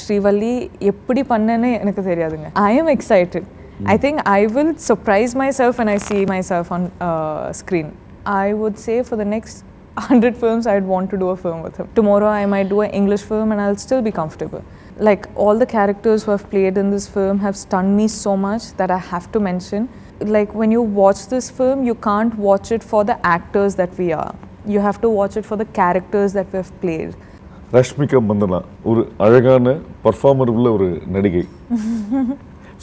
Srivalli eppadi pannanu enakku theriyadunga. I am excited. I think I will surprise myself when I see myself on screen. I would say for the next 100 films I'd want to do a film with him. Tomorrow I might do an English film and I'll still be comfortable. Like all the characters who have played in this film have stunned me so much that I have to mention. Like when you watch this film, you can't watch it for the actors that we are. You have to watch it for the characters that we have played. Rashmika Mandana, ஒரு அழகான performer உள்ள ஒரு நடிகை.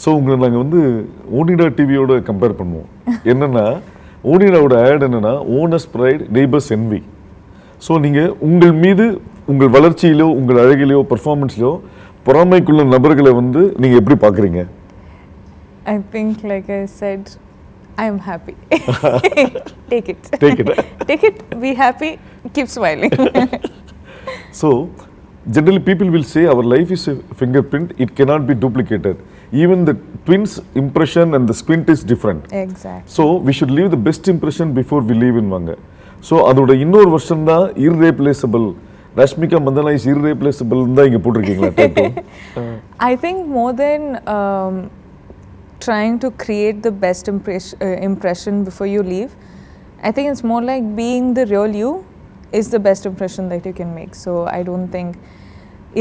So உங்களை நாங்கள் வந்து ஓனிடா டிவியோட compare பண்ணுவோம். என்னென்னா ஓனிடாவோட ஆட் என்னென்னா owner's pride neighbours envy. So நீங்கள் உங்கள் மீது உங்கள் வளர்ச்சியிலோ உங்கள் அழகிலையோ பர்ஃபார்மன்ஸ்லையோ பொறாமைக்குள்ள நபர்களை வந்து நீங்கள் எப்படி பார்க்குறீங்க? I think like I said, I am happy. Take it. Take it. Take it, be happy, keep smiling. So, generally people will say our life is a fingerprint, it cannot be duplicated. Even the twins' impression and the squint is different. Exactly. So, we should leave the best impression before we leave in Vanga. So, அதோட இன்னொரு வருஷம் தான் irreplaceable. Rashmika Mandana is irreplaceable தான் இங்க போட்டிருக்கீங்களா title? I think more than trying to create the best impression before you leave, I think it's more like being the real you is the best impression that you can make. So I don't think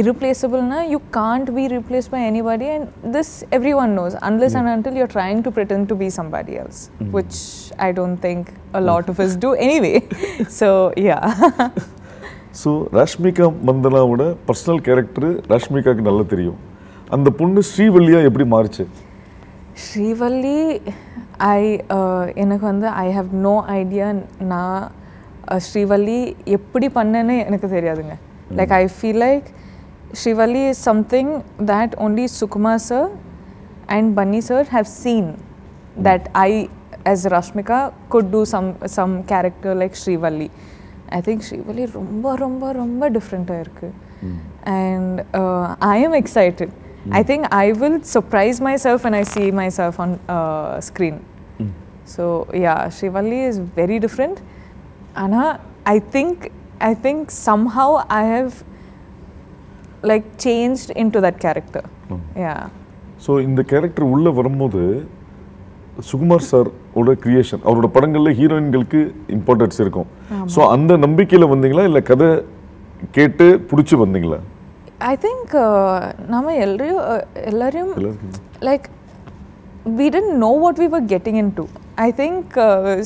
irreplaceable na, you can't be replaced by anybody, and this everyone knows unless and until you're trying to pretend to be somebody else, which I don't think a lot of us do anyway. So yeah. So Rashmika Mandana ஓட personal character ராஷ்மிகாக்கு நல்லா தெரியும். அந்த பொண்ணு ஸ்ரீவல்லியா எப்படி மாறுச்சு? Srivalli, எனக்கு வந்து I have no idea. நான் Srivalli eppadi pannanu enakku theriyadunga. Like I feel like Srivalli is something that only Sukumar sir and Bunny sir have seen, that I as Rashmika could do some character like Srivalli. I think Srivalli romba different ah irukku. And I am excited. I think I will surprise myself when I see myself on screen. So yeah, Srivalli is very different. Anna, I think somehow I have like changed into that character. Yeah. So இந்த character உள்ள வரும்போது Sukumar sir ஓட creation, அவரோட படங்கள்ல ஹீரோயின்களுக்கு importance இருக்கும். So அந்த நம்பிக்கையில் வந்தீங்களா இல்லை கதை கேட்டு பிடிச்சி வந்தீங்களா? I think நம்ம எல்லாரையும் like we didn't know what we were getting into. I think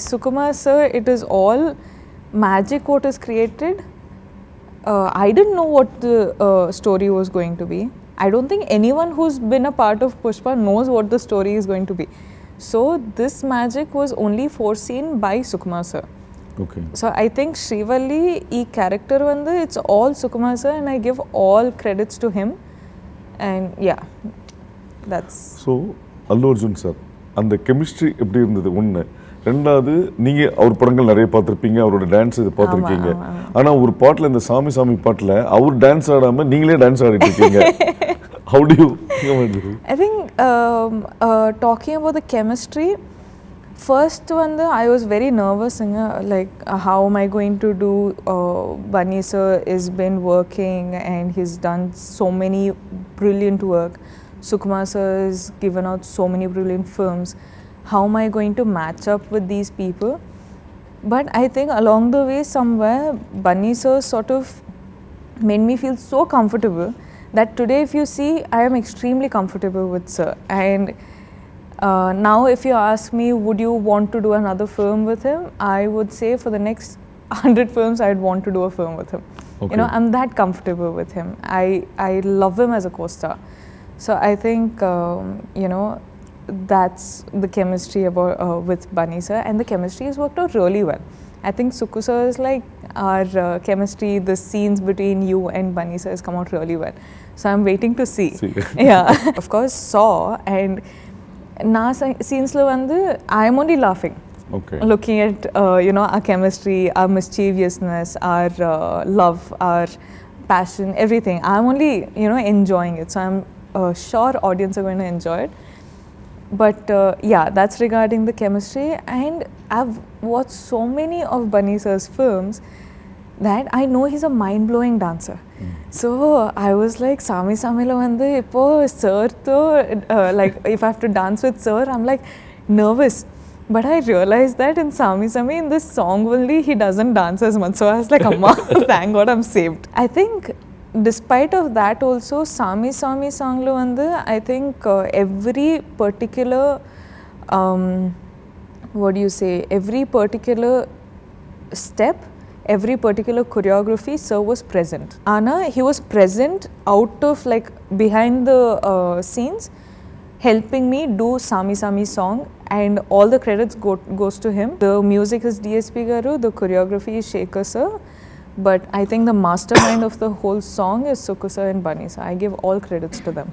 Sukumar sir, it is all magic what is created. I didn't know what the story was going to be. I don't think anyone who's been a part of Pushpa knows what the story is going to be. So this magic was only foreseen by Sukumar sir. Okay. So I think Srivalli ee character vandu it's all Sukumar sir, and I give all credits to him. And yeah, that's so Allu Arjun sir, அந்த chemistry எப்படி இருந்தது? ஒன்று. ரெண்டாவது, நீங்கள் அவர் படங்கள் நிறைய பார்த்துருப்பீங்க, அவரோட டான்ஸ் இது பார்த்துருக்கீங்க. ஆனால் ஒரு பாட்டில், இந்த சாமி பாட்டில் அவர் டான்ஸ் ஆடாமல் நீங்களே டான்ஸ் ஆடிட்டு இருக்கீங்க. How do you? I think talking about the chemistry, first one I was very nervous, like how am I going to do? Bunny sir has been working and he's done so many brilliant work. Sukumar sir has given out so many brilliant films. How am I going to match up with these people? But I think along the way somewhere Bunny sir sort of made me feel so comfortable that today if you see, I am extremely comfortable with sir. And now if you ask me would you want to do another film with him, I would say for the next 100 films I'd want to do a film with him. Okay. You know, I'm that comfortable with him. I love him as a co-star. So I think you know, that's the chemistry about with Bunny sir, and the chemistry has worked out really well. I think Suku sir is like our chemistry, the scenes between you and Bunny sir has come out really well. So I'm waiting to see. Yeah. Of course Saw, and na scenes lo vandu I am only laughing. Okay. Looking at you know, our chemistry, our mischievousness, our love, our passion, everything. I'm only, you know, enjoying it. So I'm sure audience are going to enjoy it. But yeah, that's regarding the chemistry. And I've watched so many of Bunny sir's films that I know he's a mind-blowing dancer. So I was like, Sami Samila vandu ipo sir to like if I have to dance with sir, I'm like nervous. But I realized that in Sami Sami, in this song only, he doesn't dance as much. So I was like, Amma, thank God I'm saved. I think despite of that also, Sami Sami song lo vandu, I think every particular what do you say, every particular step, every particular choreography, sir was present. Anna, he was present out of like behind the scenes, helping me do Sami Sami song, and all the credits goes to him. The music is DSP Garu, the choreography is Shekhar sir, but I think the mastermind of the whole song is Sukku sir and Bunny sir. I give all credits to them.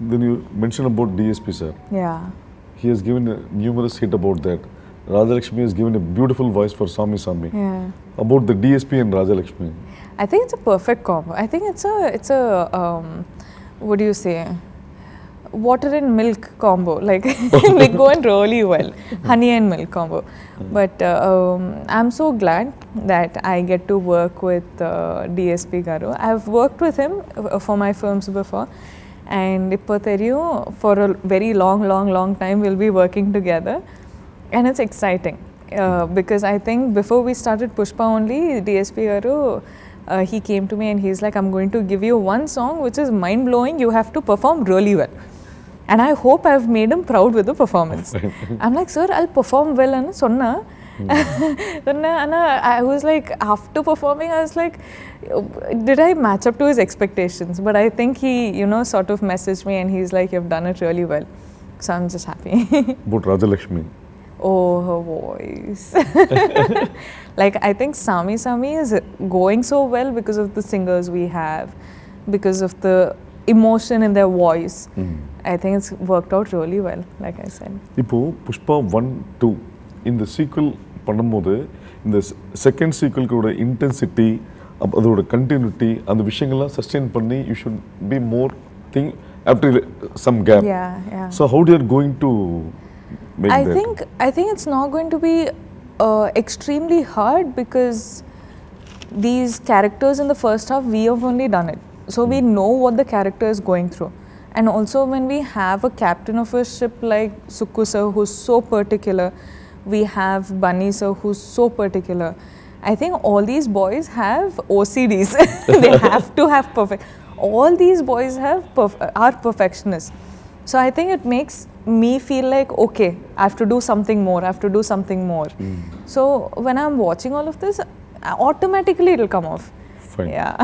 Then you mentioned about DSP sir. Yeah. He has given a numerous hit about that. Rajalakshmi has given a beautiful voice for Sami Sami. Yeah. About the DSP and Rajalakshmi. I think it's a perfect combo. I think it's a what do you say, water and milk combo. Like they go in really well, honey and milk combo. But I'm so glad that I get to work with DSP Garu. I've worked with him for my films before, and ipo theriyum for a very long time we'll be working together, and it's exciting. Because I think before we started Pushpa only, DSP Garu, he came to me and he's like, I'm going to give you one song which is mind-blowing, you have to perform really well. And I hope I've made him proud with the performance. I'm like, sir, I'll perform well. And sonna. I was like, after performing, I was like, did I match up to his expectations? But I think he, you know, sort of messaged me and he's like, you've done it really well. So I'm just happy. About Rajalakshmi. Oh, her voice. Like, I think Sami Sami is going so well because of the singers we have, because of the emotion in their voice. I think it's worked out really well, like I said. இப்போ புஷ்பா 1, 2 இந்த sequel பண்ணும்போது இந்த second சீக்வல்கோட intensity அதோட continuity அந்த விஷயங்கள்லாம் sustain பண்ணி you should be more thing after some gap. So how do you going to make that? I think it's not going to be extremely hard because these characters in the first half, we have only done it. So we know what the character is going through. And also when we have a captain of a ship like Sukku sir, who's so particular, we have Bunny sir, who's so particular. I think all these boys have OCDs. They have to have perfect. All these boys are perfectionists. So I think it makes me feel like, okay, I have to do something more, I have to do something more. So when I'm watching all of this, automatically it'll come off. Fine. Yeah.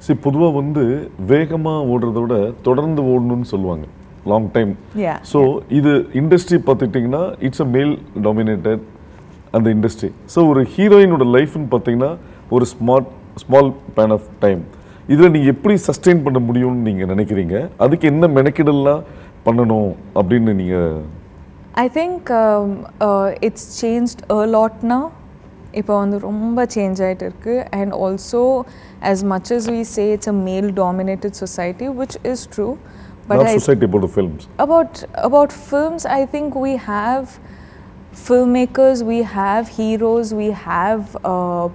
See, பொதுவாக வந்து வேகமாக ஓடுறத விட தொடர்ந்து ஓடணும்னு சொல்லுவாங்க long time. So இது industry பார்த்துக்கிட்டிங்கன்னா it's a மேல் dominated அந்த இண்டஸ்ட்ரி. ஸோ ஒரு ஹீரோயினோட லைஃப்னு பார்த்தீங்கன்னா ஒரு ஸ்மால் பேன் ஆஃப் டைம். இதில் நீங்கள் எப்படி சஸ்டெயின் பண்ண முடியும்னு நீங்கள் நினைக்கிறீங்க? அதுக்கு என்ன மெனக்கிடலாம் பண்ணணும் அப்படின்னு நீங்கள்? I think it's changed a lot now. இப்போ வந்து ரொம்ப சேஞ்ச் ஆகிட்டு இருக்கு. And also, as much as we say it's a male dominated society, which is true, but not society, about the films. About films, I think we have filmmakers, we have heroes, we have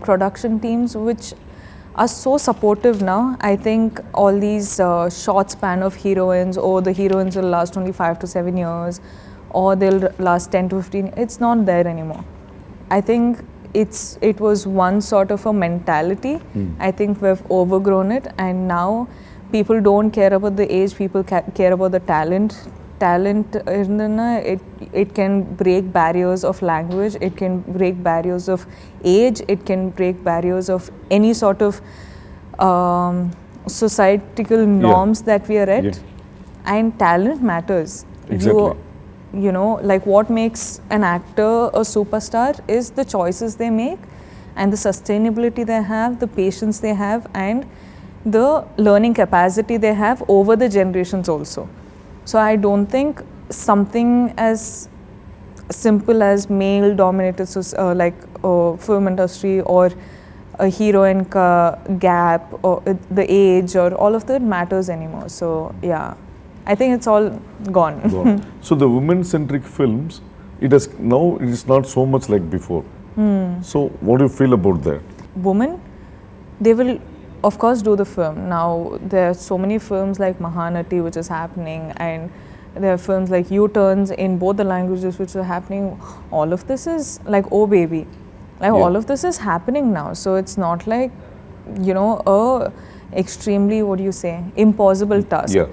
production teams which are so supportive now. I think all these short span of heroines, or the heroines will last only 5 to 7 years, or they'll last 10 to 15, it's not there anymore. I think it was one sort of a mentality. I think we've overgrown it, and now people don't care about the age, people care about the talent. It can break barriers of language, it can break barriers of age, it can break barriers of any sort of societal norms that we are at. And talent matters. Exactly. You know, like what makes an actor a superstar is the choices they make, and the sustainability they have, the patience they have, and the learning capacity they have over the generations also. So I don't think something as simple as male dominated like film industry or a heroine gap or the age or all of that matters anymore. So yeah, I think it's all gone. So the women-centric films, it is not so much like before. So what do you feel about that? Women, they will of course do the film. Now there are so many films like Mahanati which is happening, and there are films like U-turns in both the languages which are happening. All of this is like, oh baby, like all of this is happening now. So it's not like, you know, a extremely, what do you say, impossible task. Yeah.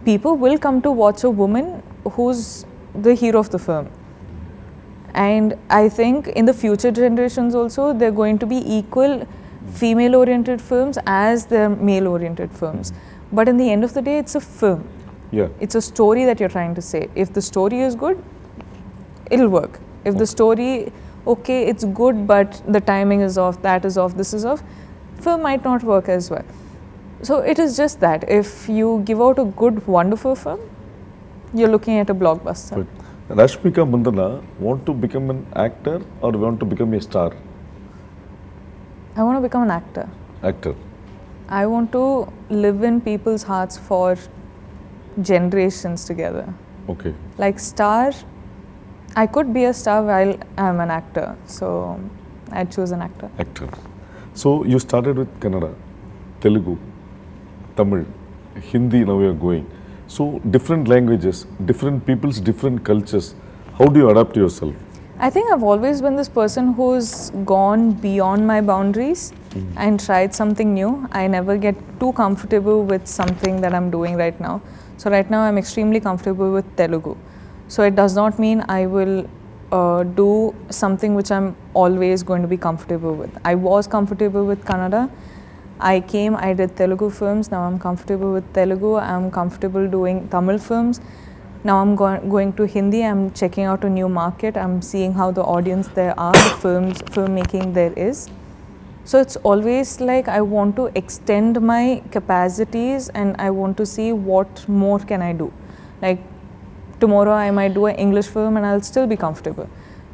People will come to watch a woman who's the hero of the film. And I think in the future generations also, they're going to be equal female-oriented films as their male-oriented films. But in the end of the day, it's a film. Yeah. It's a story that you're trying to say. If the story is good, it'll work. If the story, okay, it's good, but the timing is off, that is off, this is off, film might not work as well. So it is just that. If you give out a good, wonderful film, you're looking at a blockbuster. But Rashmika Mandanna want to become an actor or want to become a star? I want to become an actor. Actor. I want to live in people's hearts for generations together. Okay. Like star, I could be a star while I'm an actor. So I'd choose an actor. Actor. So you started with Kannada, Telugu, Tamil, Hindi, now you are going. So different languages, different people's different cultures. How do you adapt yourself? I think I've always been this person who's gone beyond my boundaries and tried something new. I never get too comfortable with something that I'm doing right now. So right now I'm extremely comfortable with Telugu. So it does not mean I will do something which I'm always going to be comfortable with. I was comfortable with Kannada. I came, I did Telugu films. Now I'm comfortable with Telugu. I'm comfortable doing Tamil films. Now I'm going to Hindi. I'm checking out a new market. I'm seeing how the audience there are, the filmmaking there is. So it's always like I want to extend my capacities and I want to see what more can I do. Like tomorrow I might do an English film and I'll still be comfortable.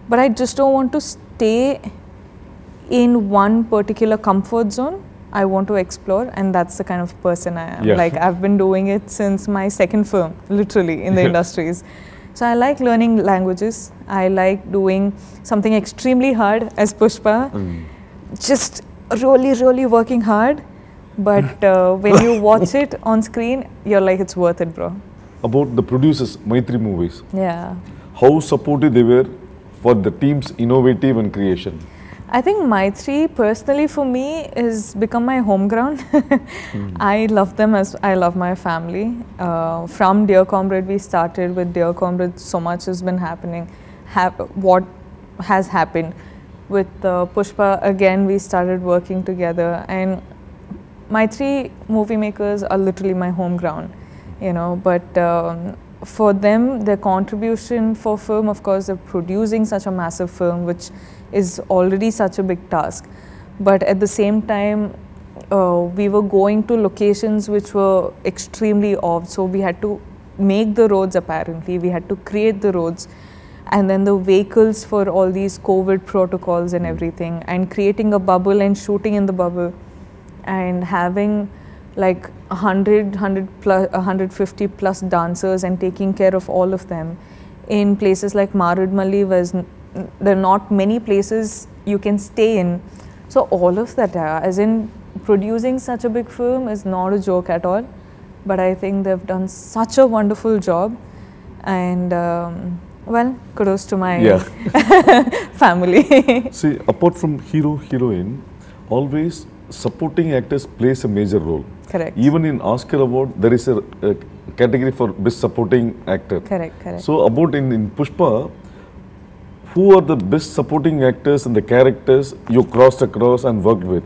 But I just don't want to stay in one particular comfort zone. I want to explore, and that's the kind of person I am. Yeah. Like I've been doing it since my second film, literally, in the industries. So I like learning languages. I like doing something extremely hard as Pushpa. Just really, really working hard. But when you watch it on screen, you're like, it's worth it, bro. About the producers, Maitri Movies. Yeah. How supportive they were for the team's innovative and creation? I think Maitri, personally for me, has become my home ground. I love them as I love my family. From Dear Comrade, we started with Dear Comrade. So much has been happening. What has happened with Pushpa, again, we started working together. And Maitri movie makers are literally my home ground, you know. But for them, their contribution for film, of course, they're producing such a massive film, which is already such a big task. But at the same time, we were going to locations which were extremely off. So we had to make the roads, apparently. We had to create the roads. And then the vehicles for all these COVID protocols and everything. And creating a bubble and shooting in the bubble. And having like 150 plus dancers and taking care of all of them in places like Marudmalli, where there are not many places you can stay in. So all of that, as in producing such a big film is not a joke at all. But I think they've done such a wonderful job. And well, kudos to my family. See, apart from hero, heroine, always supporting actors plays a major role. Correct. Even in Oscar Award, there is a category for Best Supporting Actor. Correct, correct. So about in Pushpa, who are the best supporting actors and the characters you crossed across and worked with?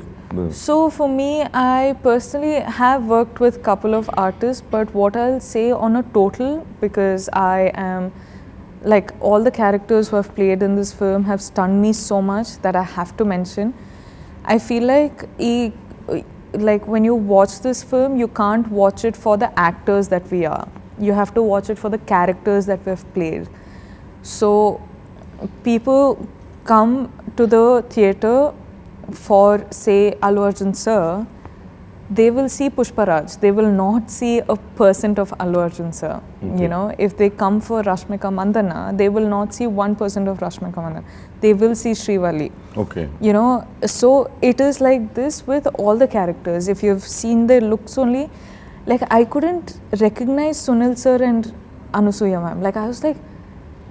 So for me, I personally have worked with a couple of artists, but what I'll say on a total, because I am, like all the characters who have played in this film have stunned me so much that I have to mention. I feel like when you watch this film, you can't watch it for the actors that we are. You have to watch it for the characters that we have played. So people come to the theatre for, say, Allu Arjun sir, they will see Pushparaj. They will not see a percent of Allu Arjun sir. Okay. You know, if they come for Rashmika Mandana, they will not see 1% of Rashmika Mandana. They will see Srivalli. Okay. You know, so it is like this with all the characters. If you've seen their looks only, like I couldn't recognize Sunil sir and Anusuya ma'am. Like I was like,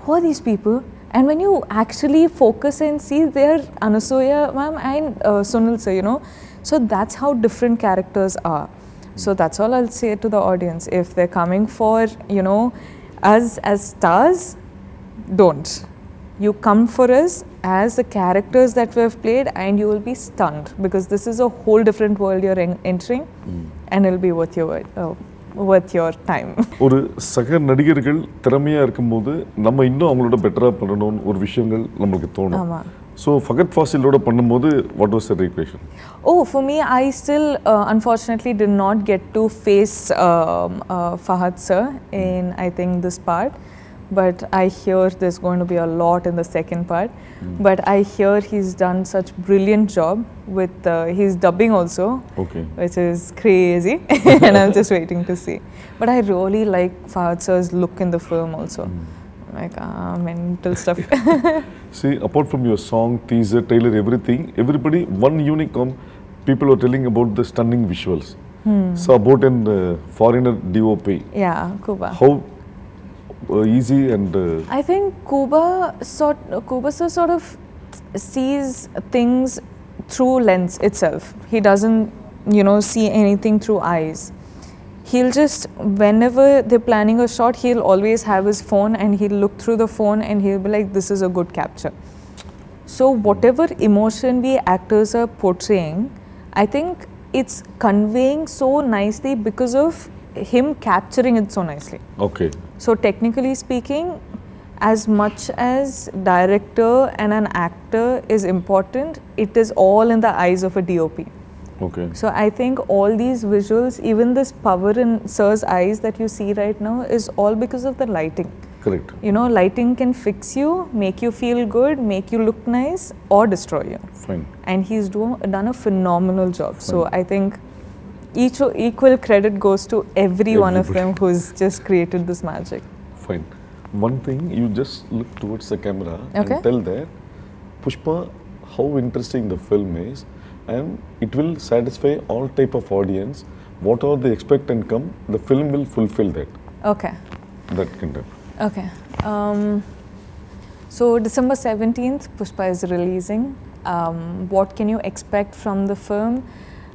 who are these people? And when you actually focus and see, they're Anusuya ma'am and Sunil sir, you know. So that's how different characters are. So that's all I'll say to the audience. If they're coming for, you know, us as stars, don't. You come for us as the characters that we have played and you will be stunned because this is a whole different world you're entering and it'll be worth your time. ஒரு சக நடிகர்கள் திறமையா இருக்கும்போது நம்ம இன்னும் அவங்களோட பெட்டரா பண்ணணும்னு ஒரு விஷயங்கள் நமக்கு தோணும். ஆமா. So Fagad Fasilோட பண்ணும்போது what was the equation? Oh, for me, I still unfortunately did not get to face Fahad sir in, I think, this part. But I hear there's going to be a lot in the second part. But I hear he's done such brilliant job with his dubbing also, Okay. which is crazy. And I'm just waiting to see. But I really like Fahad sir's look in the film also. Like mental stuff. See, apart from your song, teaser, trailer, everything, everybody, one unique people are telling about the stunning visuals. So about an foreigner DOP. Yeah, Kuba. How easy and... I think Kuba sort of sees things through lens itself. He doesn't, you know, see anything through eyes. He'll just, whenever they're planning a shot, he'll always have his phone and he'll look through the phone and he'll be like, this is a good capture. So whatever emotion we actors are portraying, I think it's conveying so nicely because of him capturing it so nicely. Okay. So technically speaking, as much as director and an actor is important, it is all in the eyes of a DOP. Okay. So I think all these visuals, even this power in Sir's eyes that you see right now is all because of the lighting. Correct. You know, lighting can fix you, make you feel good, make you look nice or destroy you. Fine. And he's done a phenomenal job. So I think equal credit goes to every one of them who's just created this magic. Fine. One thing, you just look towards the camera Okay. and tell that, Pushpa, how interesting the film is, and it will satisfy all type of audience. Whatever they expect and come, the film will fulfill that. Okay. That kind of. Okay. So December 17th, Pushpa is releasing. What can you expect from the film?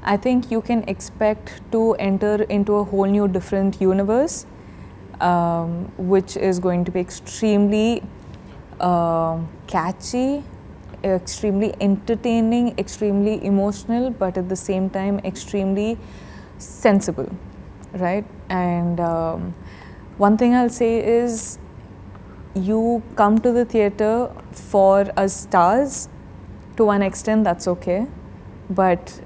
I think you can expect to enter into a whole new different universe, which is going to be extremely catchy, extremely entertaining, extremely emotional, but at the same time extremely sensible, right? And one thing I'll say is, you come to the theatre for us stars, to one extent that's okay, but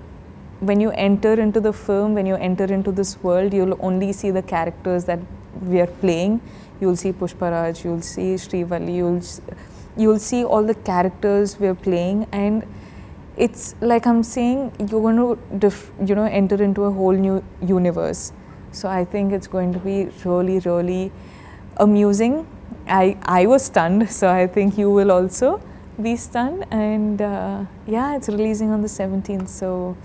when you enter into the film, when you enter into this world, you'll only see the characters that we are playing. You'll see Pushparaj, you'll see Srivalli, you'll see all the characters we're playing, and it's like I'm saying, you're going to enter into a whole new universe. So I think it's going to be really, really amusing. I was stunned, so I think you will also be stunned. And yeah, it's releasing on the 17th, so